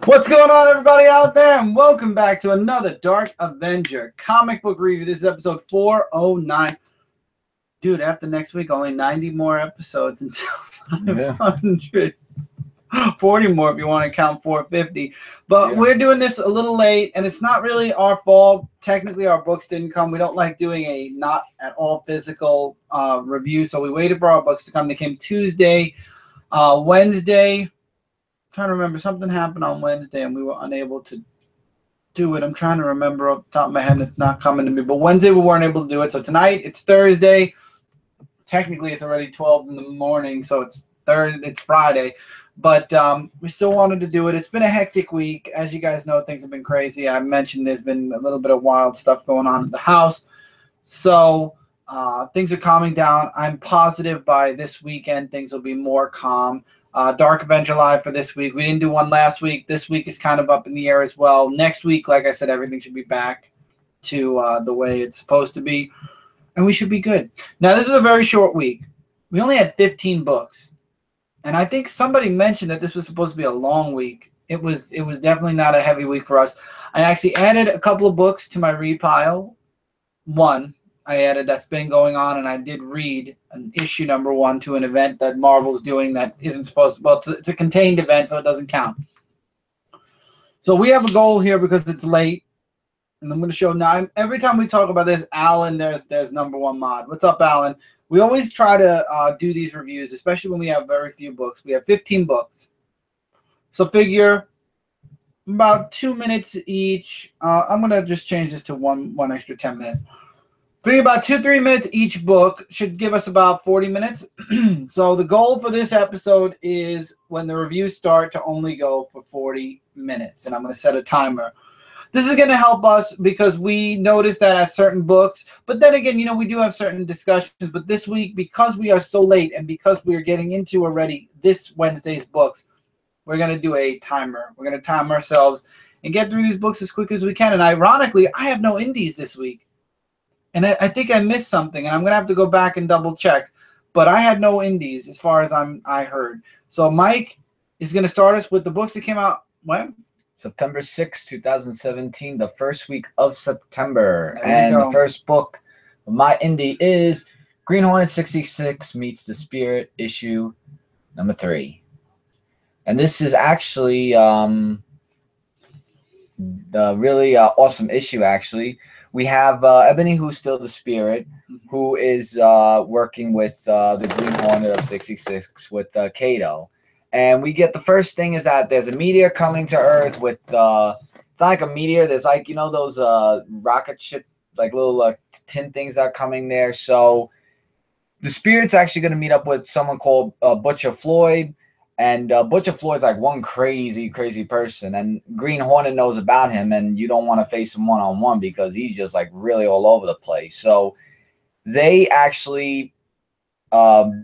What's going on, everybody out there, and welcome back to another Dark Avenger comic book review. This is episode 409. Dude, after next week, only 90 more episodes until 500. 40 more if you want to count 450. But we're doing this a little late, and it's not really our fault. Technically, our books didn't come. We don't like doing a not at all physical review, so we waited for our books to come. They came Tuesday, Wednesday. Trying to remember, something happened on Wednesday and we were unable to do it. I'm trying to remember off the top of my head, and it's not coming to me. But Wednesday we weren't able to do it. So tonight it's Thursday. Technically it's already 12 in the morning, so it's Friday. But we still wanted to do it. It's been a hectic week. As you guys know, things have been crazy. I mentioned there's been a little bit of wild stuff going on at the house. So things are calming down. I'm positive by this weekend things will be more calm. Dark Avenger Live for this week. We didn't do one last week. This week is kind of up in the air as well. Next week, like I said, everything should be back to the way it's supposed to be, and we should be good. Now, this was a very short week. We only had 15 books, and I think somebody mentioned that this was supposed to be a long week. It was definitely not a heavy week for us. I actually added a couple of books to my read pile. One I added that's been going on, and I did read an issue number 1 to an event that Marvel's doing that isn't supposed to, well, it's a contained event, so it doesn't count. So we have a goal here because it's late, and I'm going to show now. Every time we talk about this, Alan, there's number 1 mod. What's up, Alan? We always try to do these reviews, especially when we have very few books. We have 15 books. So figure about 2 minutes each. I'm going to just change this to one extra 10 minutes. About 2-3 minutes each book should give us about 40 minutes. So the goal for this episode is when the reviews start to only go for 40 minutes. And I'm going to set a timer. This is going to help us because we noticed that at certain books. But then again, you know, we do have certain discussions. But this week, because we are so late and because we are getting into already this Wednesday's books, we're going to do a timer. We're going to time ourselves and get through these books as quick as we can. And ironically, I have no indies this week. And I think I missed something, and I'm going to have to go back and double check. But I had no indies as far as I heard. So Mike is going to start us with the books that came out when? September 6, 2017, the first week of September. And the first book of my indie is Green Hornet 66 Meets the Spirit, issue number 3. And this is actually the really awesome issue, actually. We have Ebony, who's still the Spirit, who is working with the Green Hornet of 66 with Kato. And we get the first thing is that there's a meteor coming to Earth with, it's not like a meteor. There's like, you know, those rocket ship, like little tin things that are coming there. So the Spirit's actually going to meet up with someone called Butcher Floyd. And Butcher Floyd's like one crazy person, and Green Hornet knows about him, and you don't want to face him one-on-one because he's just like really all over the place. So they actually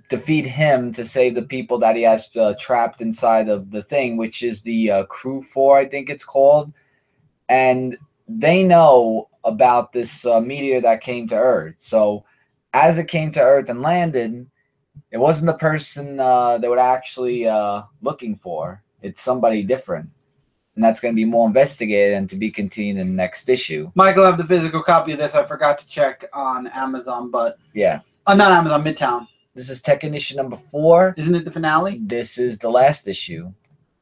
defeat him to save the people that he has trapped inside of the thing, which is the Crew 4, I think it's called. And they know about this meteor that came to Earth. So as it came to Earth and landed, it wasn't the person they were actually looking for. It's somebody different. And that's going to be more investigated and to be continued in the next issue. Michael, I have the physical copy of this. I forgot to check on Amazon, but... Yeah. Not Amazon, Midtown. This is Tekken issue number 4. Isn't it the finale? This is the last issue.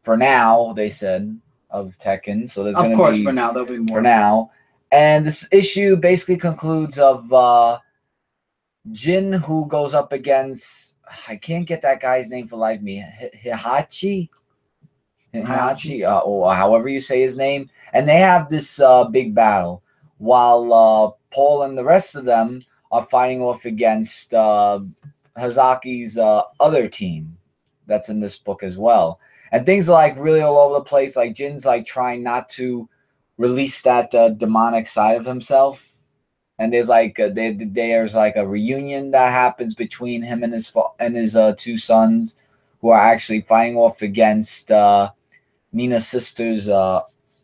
For now, they said, of Tekken. So there's going to be... Of course, for now. There'll be more. For now. And this issue basically concludes of Jin, who goes up against... I can't get that guy's name for life me. Hihachi, or however you say his name. And they have this big battle while Paul and the rest of them are fighting off against Hazaki's other team that's in this book as well. And things are like really all over the place. Like Jin's like trying not to release that demonic side of himself. And there's like there's like a reunion that happens between him and his 2 sons, who are actually fighting off against Nina's sister's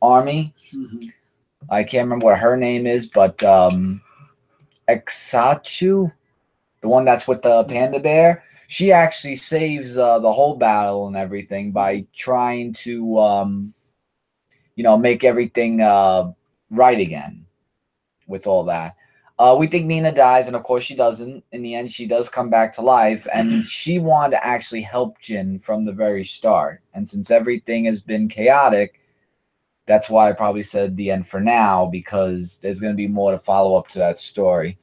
army. I can't remember what her name is, but Exachu, the one that's with the panda bear, she actually saves the whole battle and everything by trying to make everything right again with all that. We think Nina dies, and of course she doesn't. In the end, she does come back to life, and she wanted to actually help Jin from the very start. And since everything has been chaotic, that's why I probably said the end for now, because there's going to be more to follow up to that story.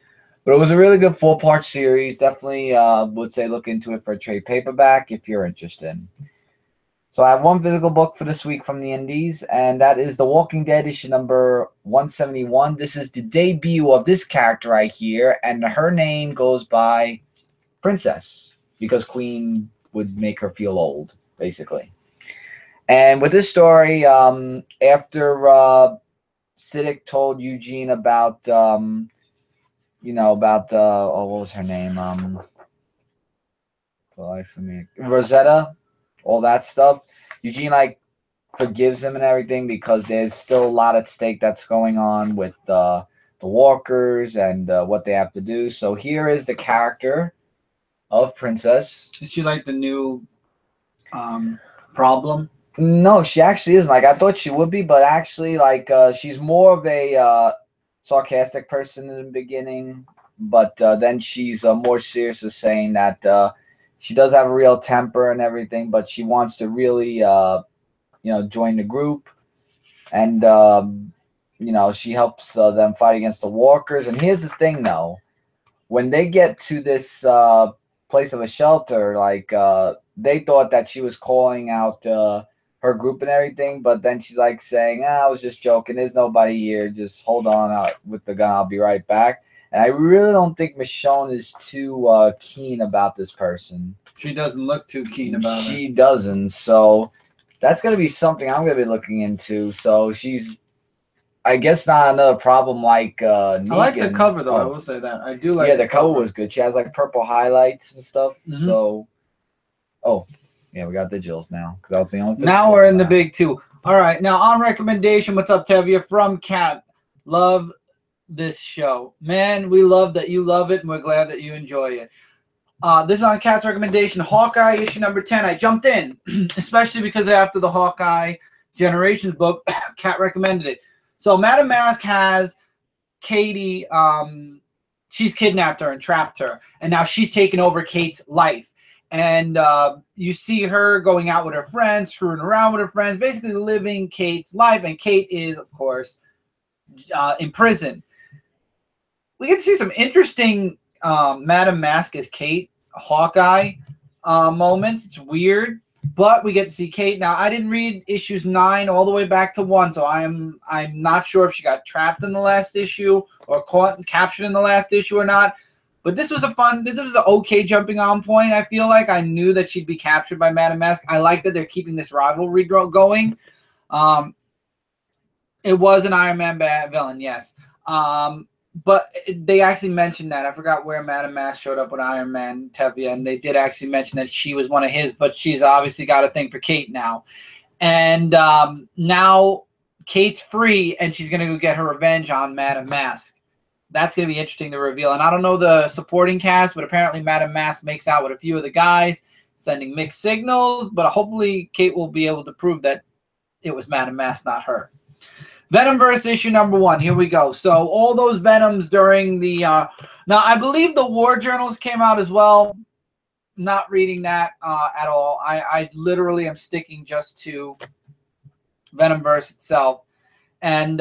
But it was a really good 4-part series. Definitely would say look into it for a trade paperback if you're interested. So I have one physical book for this week from the indies, and that is The Walking Dead issue number 171. This is the debut of this character right here, and her name goes by Princess, because Queen would make her feel old, basically. And with this story, after Siddiq told Eugene about, what was her name? Rosetta, all that stuff. Eugene forgives him and everything, because there's still a lot at stake that's going on with the walkers and what they have to do. So here is the character of Princess. Is she like the new problem? No, she actually isn't. I thought she would be, but actually, she's more of a sarcastic person in the beginning, but then she's more serious of saying that she does have a real temper and everything, but she wants to really, join the group. And, she helps them fight against the walkers. And here's the thing, though. When they get to this place of a shelter, they thought that she was calling out her group and everything, but then she's saying, I was just joking. There's nobody here. Just hold on with the gun. I'll be right back. And I really don't think Michonne is too keen about this person. She doesn't look too keen about it. She doesn't. So that's going to be something I'm going to be looking into. So she's, I guess, not another problem like Negan. I like the cover, though. I will say that. I do like the cover was good. She has purple highlights and stuff. Mm-hmm. So, yeah, we got digitals now, because that was the only. Now we're in the big two. All right. Now, on recommendation, what's up, Tevia? From Kat. Love this show, man. We love that you love it, and we're glad that you enjoy it. This is on Kat's recommendation, Hawkeye issue number 10. I jumped in, especially because after the Hawkeye Generations book, Kat recommended it. So Madame Mask has Katie. She's kidnapped her and trapped her, and now she's taken over Kate's life. And you see her going out with her friends, screwing around with her friends, basically living Kate's life. And Kate is, of course, in prison. We get to see some interesting Madame Mask as Kate, Hawkeye moments. It's weird, but we get to see Kate. Now, I didn't read issues 9 all the way back to 1, so I'm not sure if she got trapped in the last issue or captured in the last issue or not. But this was an okay jumping on point. I feel like I knew that she'd be captured by Madame Mask. I like that they're keeping this rivalry going. It was an Iron Man villain, yes. But they actually mentioned that. I forgot where Madame Mask showed up with Iron Man, Tevia, and they did actually mention that she was one of his, but she's obviously got a thing for Kate now. And now Kate's free, and she's going to go get her revenge on Madame Mask. That's going to be interesting to reveal. And I don't know the supporting cast, but apparently Madame Mask makes out with a few of the guys, sending mixed signals, but hopefully Kate will be able to prove that it was Madame Mask, not her. Venomverse issue number 1. Here we go. So all those Venoms during the now I believe the War Journals came out as well. Not reading that at all. I literally am sticking just to Venomverse itself. And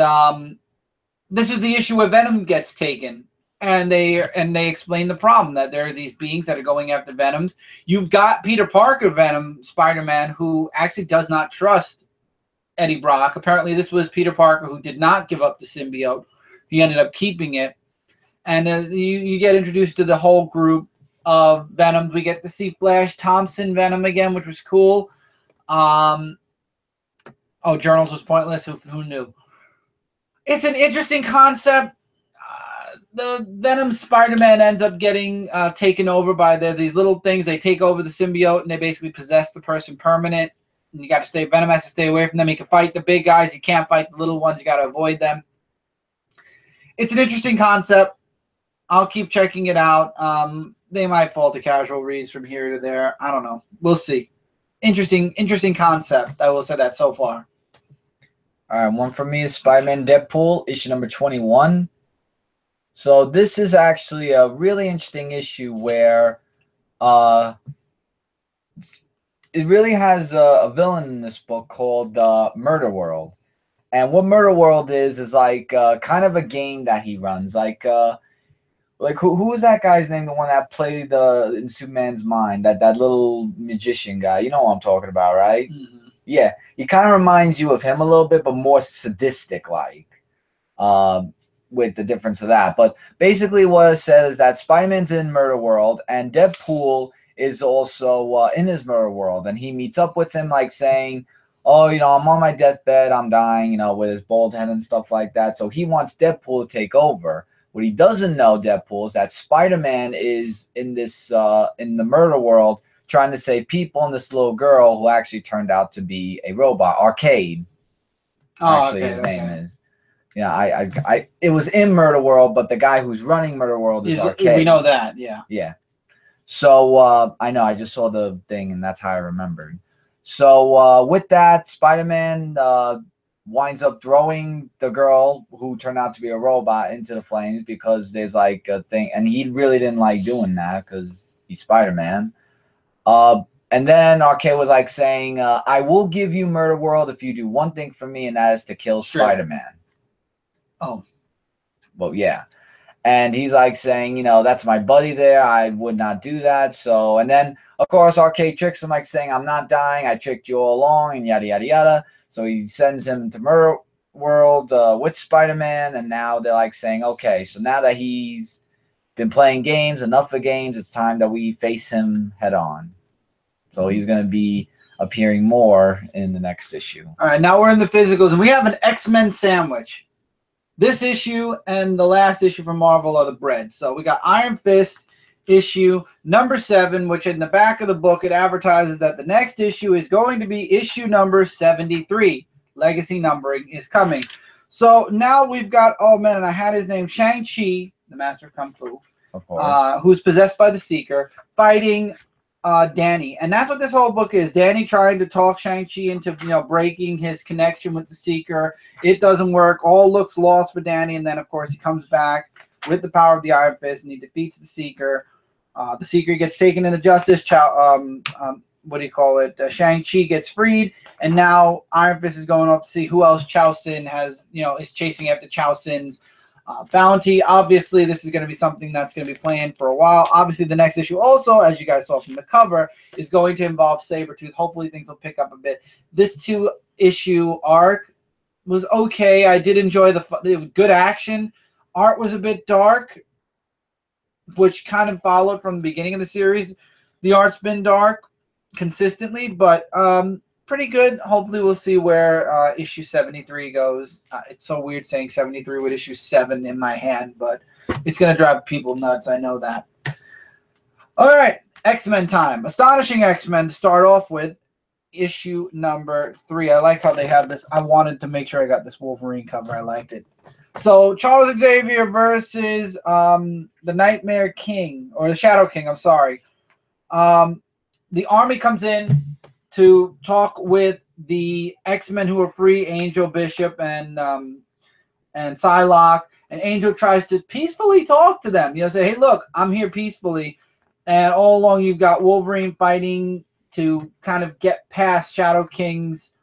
this is the issue where Venom gets taken. And they explain the problem, that there are these beings that are going after Venoms. You've got Peter Parker, Venom, Spider-Man, who actually does not trust Eddie Brock. Apparently, this was Peter Parker who did not give up the symbiote. He ended up keeping it. And you get introduced to the whole group of Venoms. We get to see Flash Thompson Venom again, which was cool. Journals was pointless. Who knew? It's an interesting concept. The Venom Spider-Man ends up getting taken over by these little things. They take over the symbiote, and they basically possess the person permanent. And you got to stay. Venom has to stay away from them. He can fight the big guys. He can't fight the little ones. You got to avoid them. It's an interesting concept. I'll keep checking it out. They might fall to casual reads from here to there. I don't know. We'll see. Interesting concept. I will say that so far. All right, one for me is Spider-Man Deadpool, issue number 21. So this is actually a really interesting issue where it really has a villain in this book called Murder World. And what Murder World is like kind of a game that he runs. Like who is that guy's name? The one that played in Superman's mind, that little magician guy. You know what I'm talking about, right? Mm-hmm. Yeah, he kind of reminds you of him a little bit, but more sadistic, like, with the difference of that. But basically, what it said is that Spider-Man's in Murder World, and Deadpool is also in his Murder World, and he meets up with him, like saying, "Oh, you know, I'm on my deathbed, I'm dying," you know, with his bald head and stuff like that. So he wants Deadpool to take over. What he doesn't know, Deadpool, is that Spider-Man is in this in the Murder World, trying to save people, and this little girl who actually turned out to be a robot. Arcade, actually, his name is. Yeah, I it was in Murder World, but the guy who's running Murder World is Arcade. We know that, yeah. Yeah. So I know, I just saw the thing, and that's how I remembered. So with that, Spider-Man winds up throwing the girl who turned out to be a robot into the flames because there's like a thing, and he really didn't like doing that because he's Spider-Man. And then Arcade was like saying, "I will give you Murder World if you do one thing for me, and that is to kill Spider-Man." Oh. Well, yeah. And he's like saying, you know, that's my buddy there. I would not do that. So, and then, of course, Arcade tricks him, like saying, "I'm not dying. I tricked you all along," and yada, yada, yada. So he sends him to Murder World with Spider-Man. And now they're like saying, okay, so now that he's been playing games, enough of games, it's time that we face him head on. So he's going to be appearing more in the next issue. All right, now we're in the physicals, and we have an X-Men sandwich. This issue and the last issue from Marvel are the bread. So we got Iron Fist issue number 7, which in the back of the book, it advertises that the next issue is going to be issue number 73. Legacy numbering is coming. So now we've got, oh man, and I had his name, Shang-Chi, the Master of Kung Fu, of course, who's possessed by the Seeker, fighting Danny. And that's what this whole book is. Danny trying to talk Shang-Chi into, you know, breaking his connection with the Seeker. It doesn't work. All looks lost for Danny. And then, of course, he comes back with the power of the Iron Fist, and he defeats the Seeker. The Seeker gets taken into justice. What do you call it? Shang-Chi gets freed. And now Iron Fist is going off to see who else Chao Sin has, you know, is chasing after Chao Sin's bounty. Obviously, this is going to be something that's going to be planned for a while. Obviously, the next issue also, as you guys saw from the cover, is going to involve Sabretooth. Hopefully, things will pick up a bit. This 2-issue arc was okay. I did enjoy the good action. Art was a bit dark, which kind of followed from the beginning of the series. The art's been dark consistently, but pretty good. Hopefully we'll see where issue 73 goes. It's so weird saying 73 with issue 7 in my hand, but it's going to drive people nuts. I know that. All right, X-Men time. Astonishing X-Men to start off with, issue number 3. I like how they have this. I wanted to make sure I got this Wolverine cover. I liked it. So Charles Xavier versus the Nightmare King, or the Shadow King, I'm sorry. The army comes in to talk with the X-Men who are free, Angel, Bishop, and Psylocke. And Angel tries to peacefully talk to them. You know, say, hey, look, I'm here peacefully. And all along you've got Wolverine fighting to kind of get past Shadow King's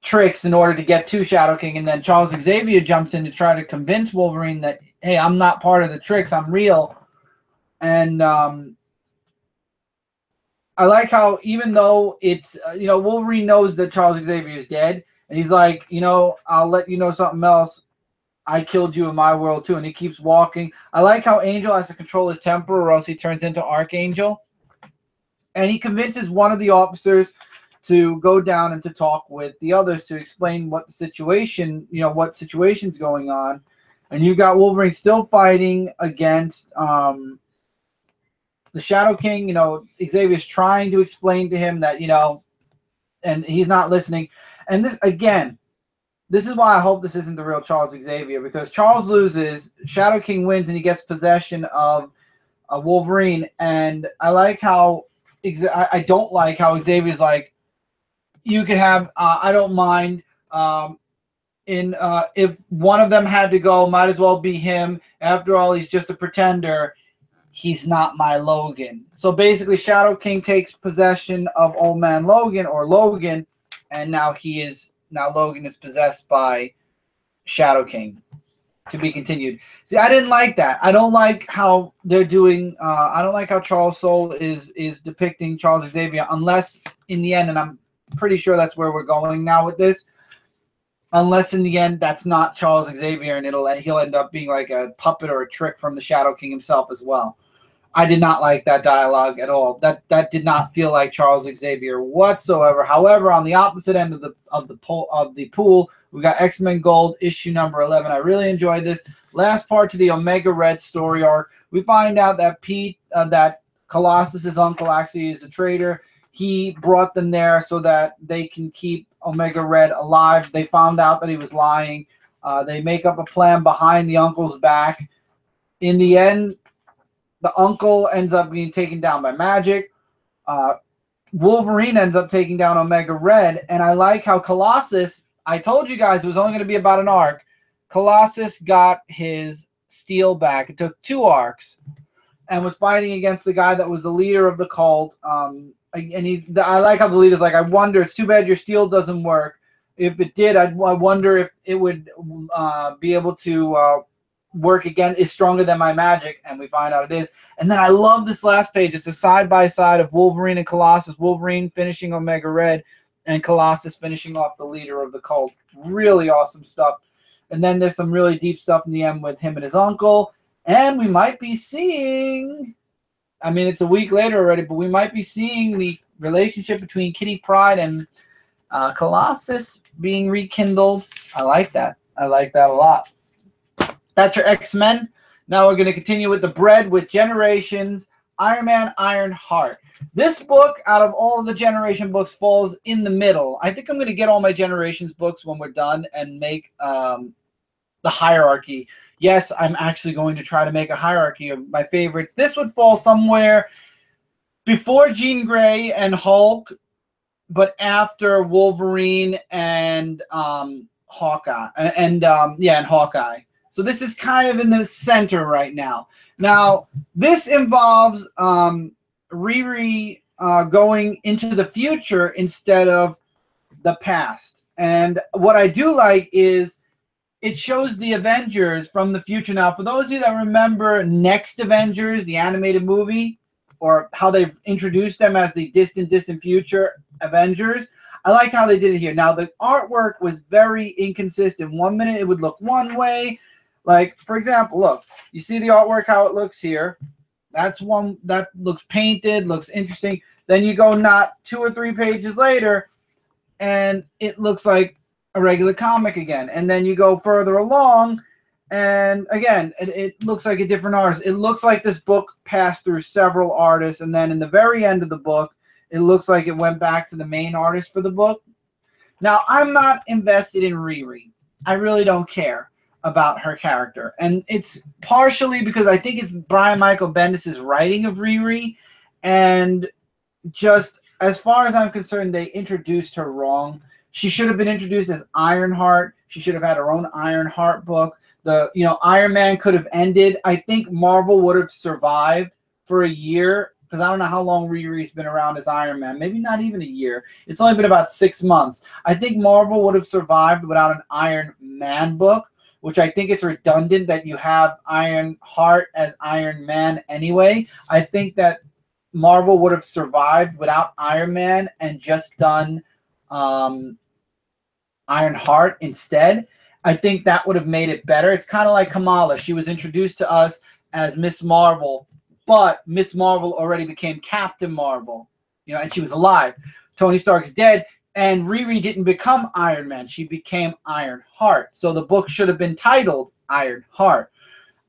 tricks in order to get to Shadow King. And then Charles Xavier jumps in to try to convince Wolverine that, hey, I'm not part of the tricks. I'm real. And I like how even though it's, you know, Wolverine knows that Charles Xavier is dead. And he's like, you know, I'll let you know something else. I killed you in my world too. And he keeps walking. I like how Angel has to control his temper or else he turns into Archangel. And he convinces one of the officers to go down and to talk with the others to explain what the situation, you know, what situation's going on. And you've got Wolverine still fighting against the Shadow King. You know, Xavier's trying to explain to him that, you know, and he's not listening. And this, again, this is why I hope this isn't the real Charles Xavier, because Charles loses, Shadow King wins, and he gets possession of Wolverine. And I like how, I don't like how Xavier's like, you could have. I don't mind. If one of them had to go, might as well be him. After all, he's just a pretender. He's not my Logan. So basically, Shadow King takes possession of Old Man Logan, or Logan, and now Logan is possessed by Shadow King. To be continued. See, I didn't like that. I don't like how they're doing. I don't like how Charles Soule is depicting Charles Xavier, unless in the end, and I'm pretty sure that's where we're going now with this. Unless in the end that's not Charles Xavier, and he'll end up being like a puppet or a trick from the Shadow King himself as well. I did not like that dialogue at all. That did not feel like Charles Xavier whatsoever. However, on the opposite end of the pool, we got X-Men Gold issue number 11. I really enjoyed this. Last part to the Omega Red story arc. We find out that that Colossus's uncle actually is a traitor. He brought them there so that they can keep Omega Red alive. They found out that he was lying. They make up a plan behind the uncle's back. In the end, the uncle ends up being taken down by magic. Wolverine ends up taking down Omega Red. And I like how Colossus, I told you guys it was only going to be about an arc. Colossus got his steel back. It took 2 arcs and was fighting against the guy that was the leader of the cult. And I like how the leader's like, I wonder, it's too bad your steel doesn't work. If it did, I wonder if it would be able to work again, is stronger than my magic. And we find out it is. And then I love this last page. It's a side-by-side of Wolverine and Colossus. Wolverine finishing Omega Red and Colossus finishing off the leader of the cult. Really awesome stuff. And then there's some really deep stuff in the end with him and his uncle. And we might be seeing, I mean, it's a week later already, but we might be seeing the relationship between Kitty Pryde and Colossus being rekindled. I like that. I like that a lot. That's your X-Men. Now we're going to continue with the bread with Generations, Iron Man, Iron Heart. This book, out of all of the Generation books, falls in the middle. I think I'm going to get all my Generations books when we're done and make the hierarchy. Yes, I'm actually going to try to make a hierarchy of my favorites. This would fall somewhere before Jean Grey and Hulk, but after Wolverine and Hawkeye. And Hawkeye. So this is kind of in the center right now. Now, this involves Riri going into the future instead of the past. And what I do like is it shows the Avengers from the future. Now, for those of you that remember Next Avengers, the animated movie, or how they've introduced them as the distant future Avengers, I liked how they did it here. Now, the artwork was very inconsistent. 1 minute it would look one way. Like, for example, look, you see the artwork, how it looks here. That's one that looks painted, looks interesting. Then you go not 2 or 3 pages later, and it looks like a regular comic again. And then you go further along, and again, it looks like a different artist. It looks like this book passed through several artists, and then in the very end of the book, it looks like it went back to the main artist for the book. Now, I'm not invested in Riri. I really don't care about her character. And it's partially because I think it's Brian Michael Bendis' writing of Riri. And just as far as I'm concerned, they introduced her wrong. She should have been introduced as Ironheart. She should have had her own Ironheart book. Iron Man could have ended. I think Marvel would have survived for a year, because I don't know how long Riri's been around as Iron Man. Maybe not even a year. It's only been about 6 months. I think Marvel would have survived without an Iron Man book, which I think it's redundant that you have Iron Heart as Iron Man anyway. I think that Marvel would have survived without Iron Man and just done Iron Heart instead. I think that would have made it better. It's kind of like Kamala. She was introduced to us as Miss Marvel, but Miss Marvel already became Captain Marvel, and she was alive. Tony Stark's dead. And Riri didn't become Iron Man. She became Iron Heart. So the book should have been titled Iron Heart.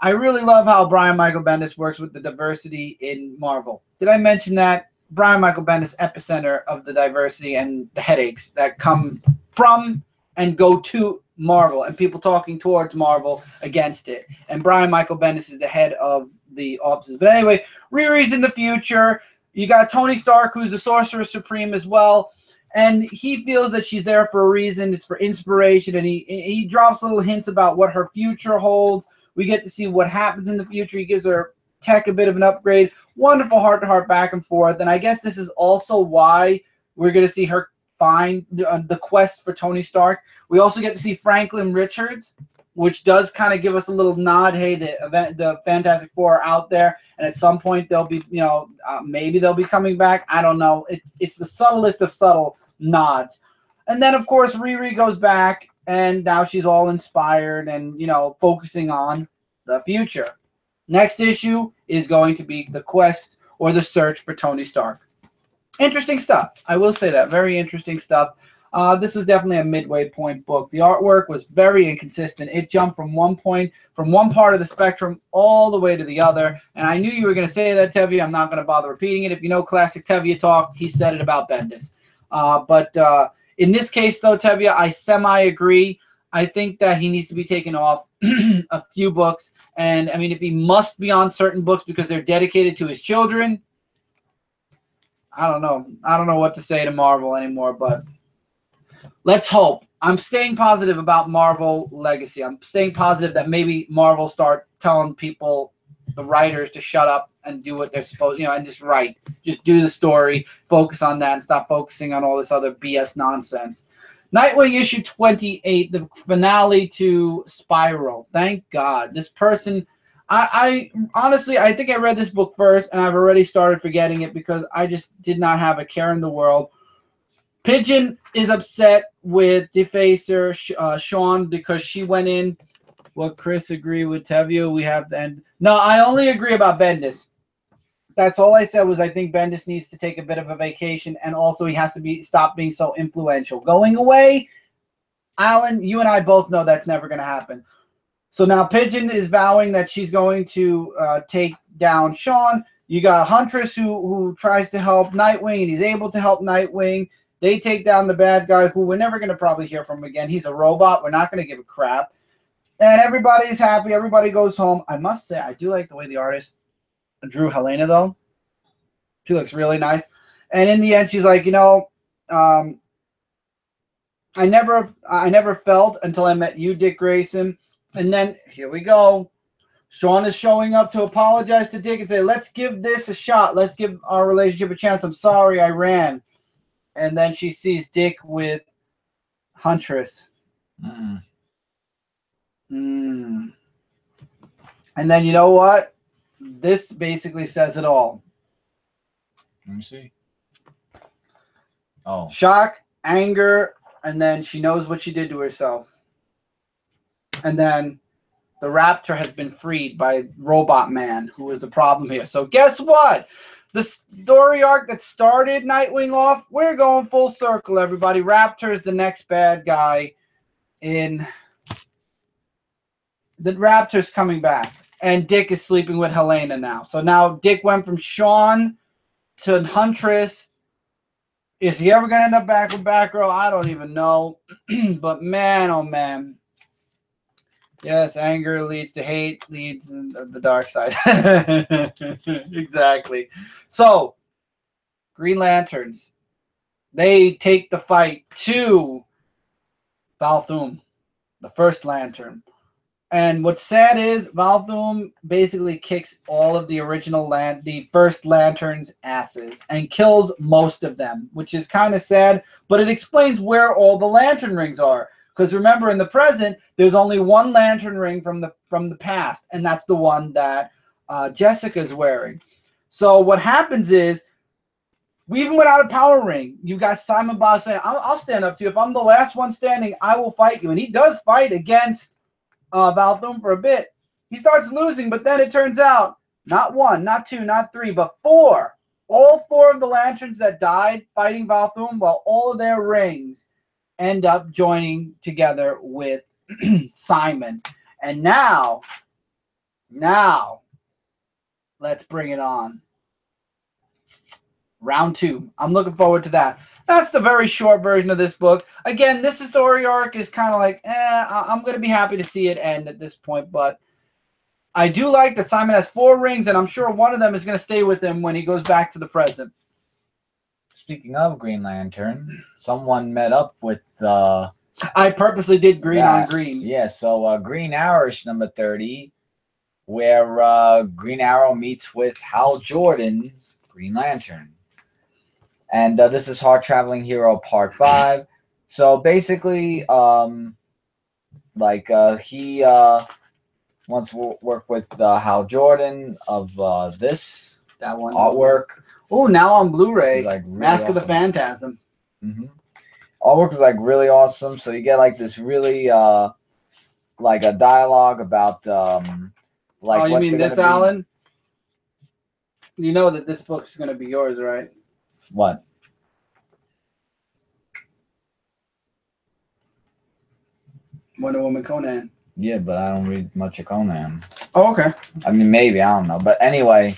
I really love how Brian Michael Bendis works with the diversity in Marvel. Did I mention that? Brian Michael Bendis, epicenter of the diversity and the headaches that come from and go to Marvel, and people talking towards Marvel against it. And Brian Michael Bendis is the head of the offices. But anyway, Riri's in the future. You got Tony Stark, who's the Sorcerer Supreme as well. And he feels that she's there for a reason. It's for inspiration, and he drops little hints about what her future holds. We get to see what happens in the future. He gives her Tech a bit of an upgrade. Wonderful heart-to-heart back and forth. And I guess this is also why we're going to see her find the quest for Tony Stark. We also get to see Franklin Richards, which does kind of give us a little nod. Hey, the Fantastic Four are out there, and at some point they'll be, maybe they'll be coming back. I don't know. It's the subtlest of subtle nods. And then, of course, Riri goes back, and now she's all inspired and, focusing on the future. Next issue is going to be the quest or the search for Tony Stark. Interesting stuff. I will say that. Very interesting stuff. This was definitely a midway point book. The artwork was very inconsistent. It jumped from one part of the spectrum all the way to the other. And I knew you were going to say that, Tevye. I'm not going to bother repeating it. If you know classic Tevye talk, he said it about Bendis. But in this case, though, Tevye, I semi-agree. I think that he needs to be taken off a few books. And, I mean, if he must be on certain books because they're dedicated to his children, I don't know. I don't know what to say to Marvel anymore, but let's hope. I'm staying positive about Marvel Legacy. I'm staying positive that maybe Marvel start telling people, the writers, to shut up and do what they're supposed, and just write. Just do the story, focus on that, and stop focusing on all this other BS nonsense. Nightwing issue 28, the finale to Spiral. Thank God. This person, I honestly, I think I read this book first, and I've already started forgetting it because I just did not have a care in the world. Pigeon is upset with Defacer Sean because she went in. What Chris agree with Tevye? We have to end. No, I only agree about Bendis. That's all I said was I think Bendis needs to take a bit of a vacation, and also he has to stop being so influential. Going away, Alan, you and I both know that's never going to happen. So now Pigeon is vowing that she's going to take down Sean. You got Huntress who tries to help Nightwing, and he's able to help Nightwing. They take down the bad guy who we're never going to probably hear from again. He's a robot. We're not going to give a crap. And everybody's happy. Everybody goes home. I must say, I do like the way the artist drew Helena, though. She looks really nice. And in the end, she's like, I never felt until I met you, Dick Grayson. And then, here we go. Sean is showing up to apologize to Dick and say, let's give this a shot. Let's give our relationship a chance. I'm sorry I ran. And then she sees Dick with Huntress. And then you know what? This basically says it all. Let me see. Oh. Shock, anger, and then she knows what she did to herself. And then the Raptor has been freed by Robot Man, who is the problem here. So guess what? The story arc that started Nightwing off, we're going full circle, everybody. Raptor is the next bad guy in... The Raptor's coming back. And Dick is sleeping with Helena now. So now Dick went from Sean to Huntress. Is he ever going to end up back with Batgirl? I don't even know. But man, oh man. Yes, anger leads to hate, leads to the dark side. Exactly. So, Green Lanterns. They take the fight to Balthum, the first Lantern. And what's sad is Balthum basically kicks all of the original the first Lantern's asses and kills most of them, which is kind of sad, but it explains where all the Lantern rings are. Because remember, in the present, there's only one Lantern ring from the past, and that's the one that Jessica's wearing. So what happens is, even without a power ring, you got Simon Boss saying, I'll stand up to you. If I'm the last one standing, I will fight you. And he does fight against Balthum for a bit. He starts losing, but then it turns out, not one, not two, not three, but four. All four of the Lanterns that died fighting Balthum, well, all of their rings end up joining together with Simon. And now, let's bring it on. Round 2. I'm looking forward to that. That's the very short version of this book. Again, this story arc is kind of like, I'm going to be happy to see it end at this point. But I do like that Simon has 4 rings, and I'm sure one of them is going to stay with him when he goes back to the present. speaking of Green Lantern, someone met up with I purposely did green on green. Yeah, so Green Arrow number 30, where Green Arrow meets with Hal Jordan's Green Lantern. And this is Hard Traveling Hero Part 5. So basically, he wants to work with Hal Jordan of that one artwork. Oh, now on Blu-ray, like really Mask of the awesome. Phantasm. Artwork is like really awesome. So you get like this really like a dialogue about like. Oh, you mean this, Alan? You know that this book is going to be yours, right? What? Wonder Woman Conan. Yeah, but I don't read much of Conan. Oh, okay. I mean, maybe, I don't know. But anyway,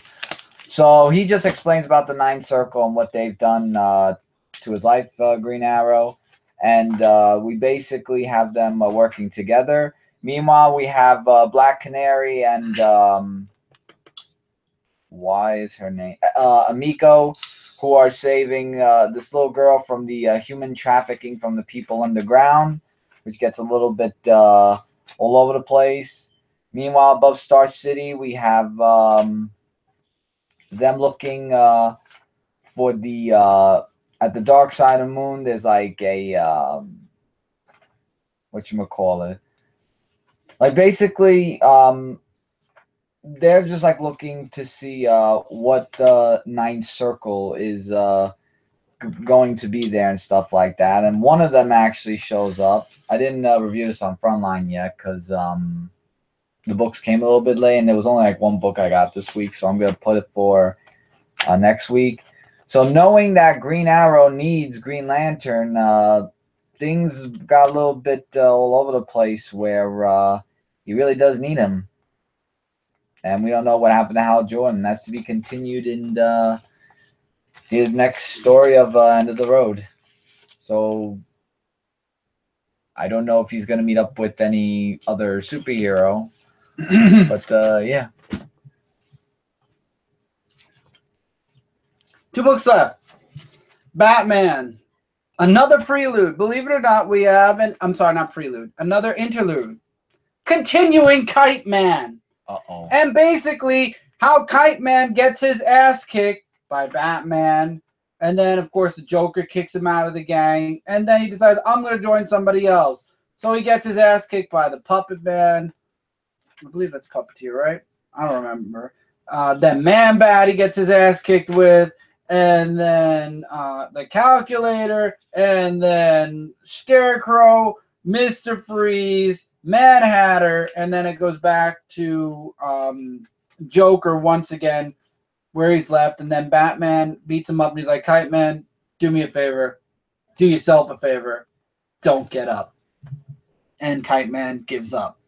so he just explains about the Ninth Circle and what they've done to his life, Green Arrow. And we basically have them working together. Meanwhile, we have Black Canary and why is her name? Amiko, who are saving this little girl from the human trafficking from the people underground, which gets a little bit all over the place. Meanwhile, above Star City, we have them looking for the at the dark side of the moon. There's like a whatchamacallit. Like basically, they're just like looking to see what the Ninth Circle is going to be there and stuff like that. And one of them actually shows up. I didn't review this on Frontline yet because the books came a little bit late, and there was only like one book I got this week, so I'm gonna put it for next week. So knowing that Green Arrow needs Green Lantern, things got a little bit all over the place where he really does need him. And we don't know what happened to Hal Jordan. That's to be continued in the next story of End of the Road. So I don't know if he's going to meet up with any other superhero. But yeah. 2 books left. Batman. Another prelude. Believe it or not, we have I'm sorry, not prelude. Another interlude. Continuing Kite Man. Uh-oh. And basically, how Kite Man gets his ass kicked by Batman. And then, of course, the Joker kicks him out of the gang. And then he decides, I'm going to join somebody else. So he gets his ass kicked by the Puppet Man. I believe that's Puppeteer, right? I don't remember. Then Man-Bat he gets his ass kicked with. And then the Calculator. And then Scarecrow, Mr. Freeze, Mad Hatter, and then it goes back to Joker once again, where he's left, and then Batman beats him up, and he's like, Kite Man, do me a favor. Do yourself a favor. Don't get up. And Kite Man gives up.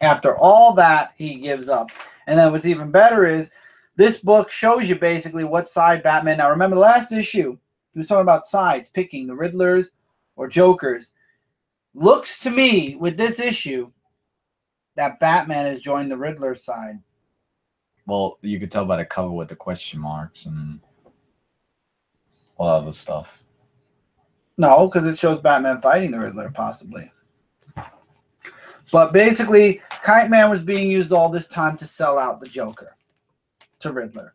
After all that, he gives up. And then what's even better is this book shows you basically what side Batman... Now, remember the last issue, he was talking about sides, picking the Riddlers or Jokers. Looks to me, with this issue, that Batman has joined the Riddler side. Well, you could tell by the cover with the question marks and all that other stuff. No, because it shows Batman fighting the Riddler, possibly. But basically, Kite Man was being used all this time to sell out the Joker to Riddler.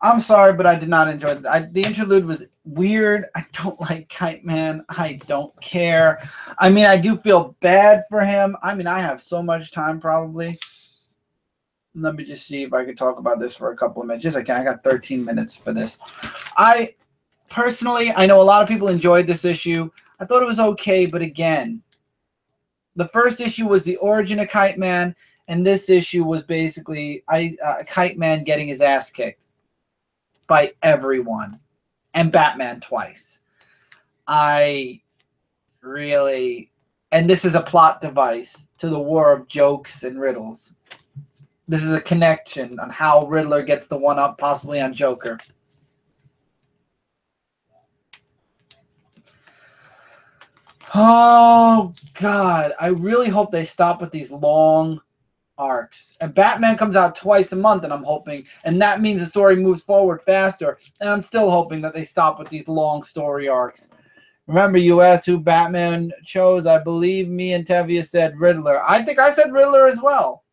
I'm sorry, but I did not enjoy it. The interlude was weird. I don't like Kite Man. I don't care. I mean, I do feel bad for him. I mean, I have so much time probably. Let me just see if I could talk about this for a couple of minutes. Yes, I can. I got 13 minutes for this. Personally, I know a lot of people enjoyed this issue. I thought it was okay, but again, the first issue was the origin of Kite Man, and this issue was basically Kite Man getting his ass kicked by everyone, and Batman twice. And this is a plot device to the war of jokes and riddles. This is a connection on how Riddler gets the one-up possibly on Joker. Oh, God. I really hope they stop with these long arcs. And Batman comes out twice a month, and I'm hoping, and that means the story moves forward faster. And I'm still hoping that they stop with these long story arcs. Remember, you asked who Batman chose. I believe me and Tevia said Riddler. I think I said Riddler as well.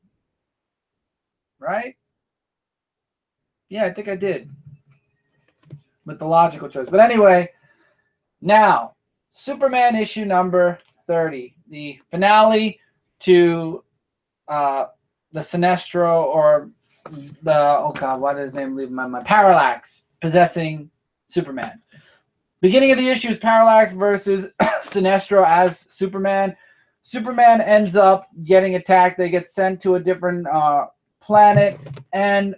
Right? Yeah, I think I did. With the logical choice. But anyway, now, Superman issue number 30. The finale to the Sinestro, or the, oh God, why did his name leave my mind? Parallax possessing Superman. Beginning of the issue is Parallax versus Sinestro as Superman. Superman ends up getting attacked. They get sent to a different planet, and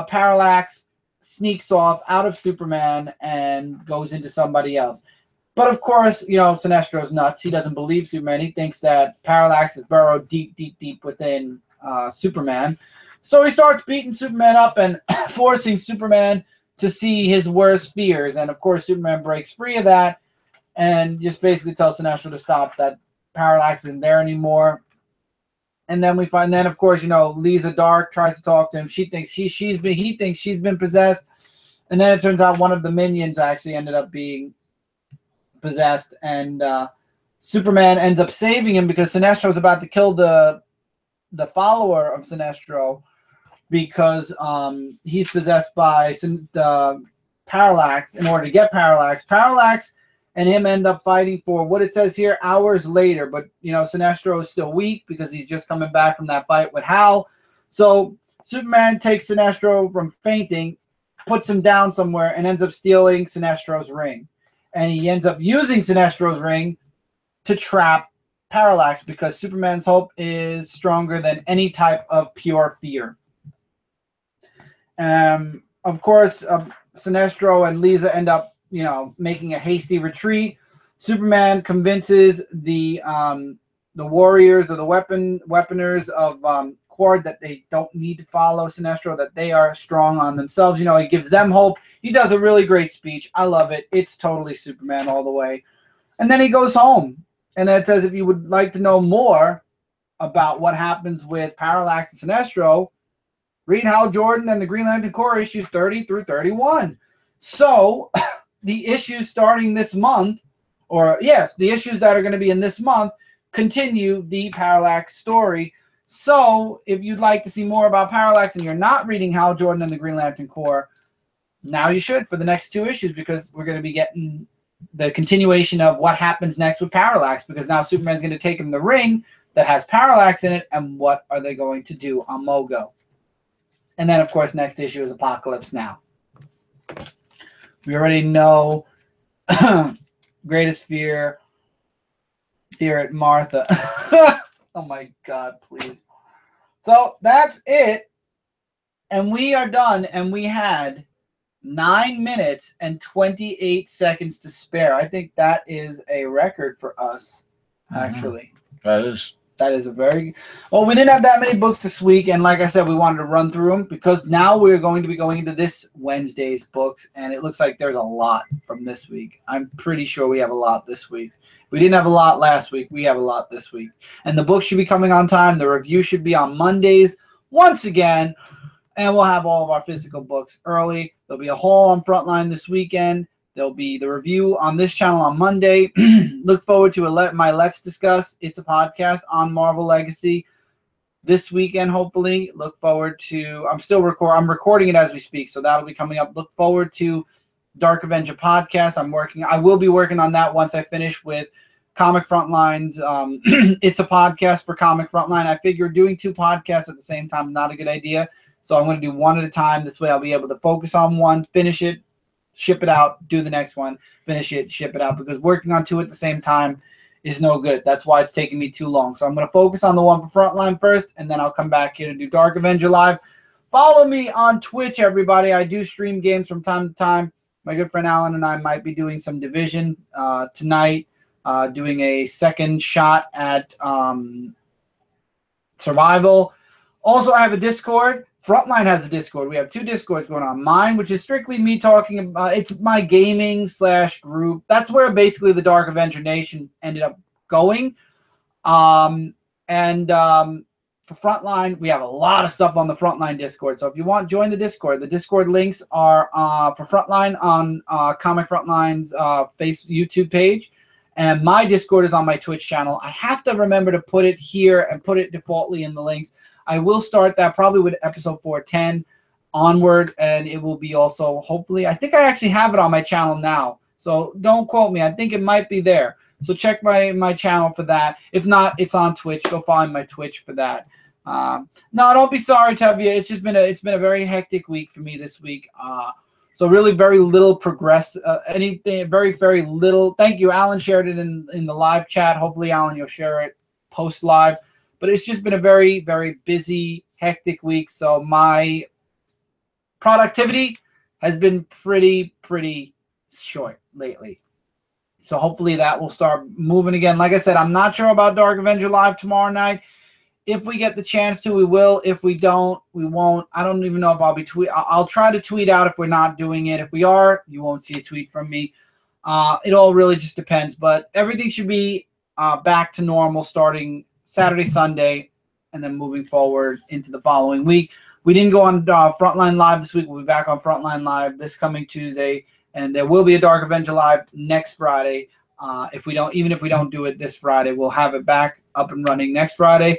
Parallax sneaks off out of Superman and goes into somebody else. But of course, you know, Sinestro's nuts. He doesn't believe Superman. He thinks that Parallax is burrowed deep, deep, deep within Superman. So he starts beating Superman up and forcing Superman to see his worst fears. And of course, Superman breaks free of that and just basically tells Sinestro to stop, that Parallax isn't there anymore. And then we find, then of course, you know, Lisa Dark tries to talk to him. She thinks he thinks she's been possessed. And then it turns out one of the minions actually ended up being possessed, and Superman ends up saving him because Sinestro is about to kill the follower of Sinestro, because he's possessed by Parallax. In order to get Parallax and him end up fighting for what it says here, hours later. But you know, Sinestro is still weak because he's just coming back from that fight with Hal. So Superman takes Sinestro from fainting, puts him down somewhere, and ends up stealing Sinestro's ring. And he ends up using Sinestro's ring to trap Parallax, because Superman's hope is stronger than any type of pure fear. Of course, Sinestro and Lisa end up, you know, making a hasty retreat. Superman convinces the warriors or the weaponers of Cord that they don't need to follow Sinestro, that they are strong on themselves. You know, he gives them hope. He does a really great speech. I love it. It's totally Superman all the way. And then he goes home. And then it says, if you would like to know more about what happens with Parallax and Sinestro, read Hal Jordan and the Green Lantern Corps issues 30 through 31. So the issues starting this month, or yes, the issues that are going to be in this month, continue the Parallax story. So if you'd like to see more about Parallax and you're not reading Hal Jordan and the Green Lantern Corps, now you should for the next 2 issues, because we're going to be getting the continuation of what happens next with Parallax, because now Superman's going to take him the ring that has Parallax in it, and what are they going to do on Mogo? And then, of course, next issue is Apocalypse Now. We already know greatest fear at Martha. Oh my God, please. So that's it. And we are done. And we had 9 minutes and 28 seconds to spare. I think that is a record for us, actually. That is. That is a very... Well, we didn't have that many books this week, and like I said, we wanted to run through them, because now we're going to be going into this Wednesday's books, and it looks like there's a lot from this week. I'm pretty sure we have a lot this week. We didn't have a lot last week. We have a lot this week. And the book should be coming on time. The review should be on Mondays once again, and we'll have all of our physical books early. There'll be a haul on Frontline this weekend. There'll be the review on this channel on Monday. Look forward to my Let's Discuss. It's a podcast on Marvel Legacy this weekend, hopefully. Look forward to... I'm recording it as we speak, so that'll be coming up. Look forward to Dark Avenger podcast. I will be working on that once I finish with Comic Frontlines. It's a podcast for Comic Frontline. I figure doing 2 podcasts at the same time is not a good idea, so I'm going to do one at a time. This way I'll be able to focus on one, finish it, ship it out, do the next one, finish it, ship it out, because working on 2 at the same time is no good. That's why it's taking me too long. So I'm going to focus on the one for Frontline first, and then I'll come back here to do Dark Avenger Live. Follow me on Twitch, everybody. I do stream games from time to time. My good friend Alan and I might be doing some Division tonight, doing a second shot at Survival. Also, I have a Discord. Frontline has a Discord. We have 2 Discords going on. Mine, which is strictly me talking about, it's my gaming / group. That's where basically the Dark Avenger Nation ended up going. for Frontline, we have a lot of stuff on the Frontline Discord. So if you want, join the Discord. The Discord links are for Frontline on Comic Frontline's YouTube page. And my Discord is on my Twitch channel. I have to remember to put it here and put it defaultly in the links. I will start that probably with episode 410 onward. And it will be also, hopefully, I think I actually have it on my channel now. So don't quote me. I think it might be there. So check my channel for that. If not, it's on Twitch. Go find my Twitch for that. No, don't be sorry, Tevye. It's just been a very hectic week for me this week. So really very little progress. Anything very, very little. Thank you. Alan shared it in the live chat. Hopefully, Alan, you'll share it post live. But it's just been a very, very busy, hectic week. So my productivity has been pretty short lately. So hopefully that will start moving again. Like I said, I'm not sure about Dark Avenger Live tomorrow night. If we get the chance to, we will. If we don't, we won't. I don't even know if I'll be I'll try to tweet out if we're not doing it. If we are, you won't see a tweet from me. It all really just depends. But everything should be back to normal starting Saturday, Sunday, and then moving forward into the following week. We didn't go on Frontline Live this week. We'll be back on Frontline Live this coming Tuesday. And there will be a Dark Avenger Live next Friday. If we don't do it this Friday, we'll have it back up and running next Friday.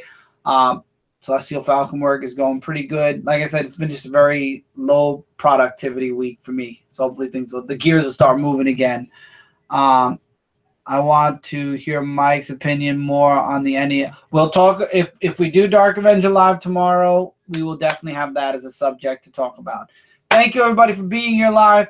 Celestial Falcon work is going pretty good. Like I said, it's been just a very low productivity week for me. So hopefully the gears will start moving again. I want to hear Mike's opinion more on the NES. We'll talk if we do Dark Avenger Live tomorrow. We will definitely have that as a subject to talk about. Thank you everybody for being here live.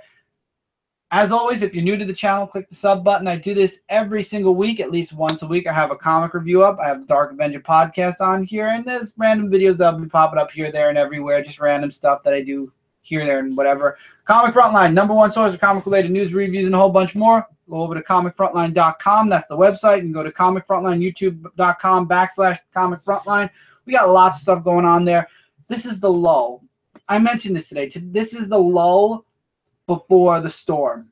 As always, if you're new to the channel, click the sub button. I do this every single week, at least once a week. I have a comic review up. I have the Dark Avenger podcast on here, and there's random videos that'll be popping up here, there, and everywhere. Just random stuff that I do here, there, and whatever. Comic Frontline, #1 source of comic-related news, reviews, and a whole bunch more. Go over to comicfrontline.com. That's the website. You can go to comicfrontline, youtube.com/comicfrontline. We got lots of stuff going on there. This is the lull. I mentioned this today. This is the lull before the storm.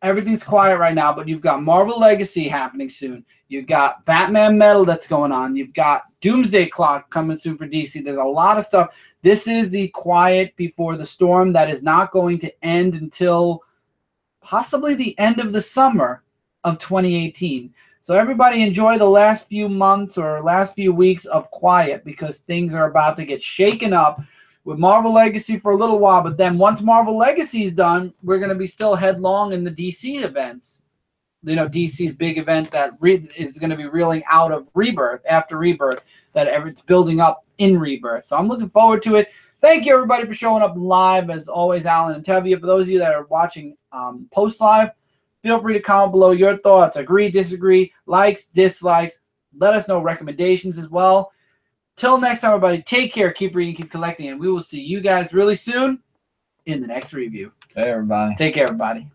Everything's quiet right now, but you've got Marvel Legacy happening soon. You've got Batman Metal that's going on. You've got Doomsday Clock coming soon for DC. There's a lot of stuff. This is the quiet before the storm that is not going to end until possibly the end of the summer of 2018. So everybody enjoy the last few months or last few weeks of quiet because things are about to get shaken up with Marvel Legacy for a little while, but then once Marvel Legacy is done, we're going to be still headlong in the DC events. You know, DC's big event that is going to be reeling out of Rebirth, after Rebirth, that it's building up in Rebirth. So I'm looking forward to it. Thank you, everybody, for showing up live. As always, Alan and Tevye. For those of you that are watching post-live, feel free to comment below your thoughts. Agree, disagree, likes, dislikes. Let us know recommendations as well. Till next time, everybody, take care, keep reading, keep collecting, and we will see you guys really soon in the next review. Hey, everybody. Take care, everybody.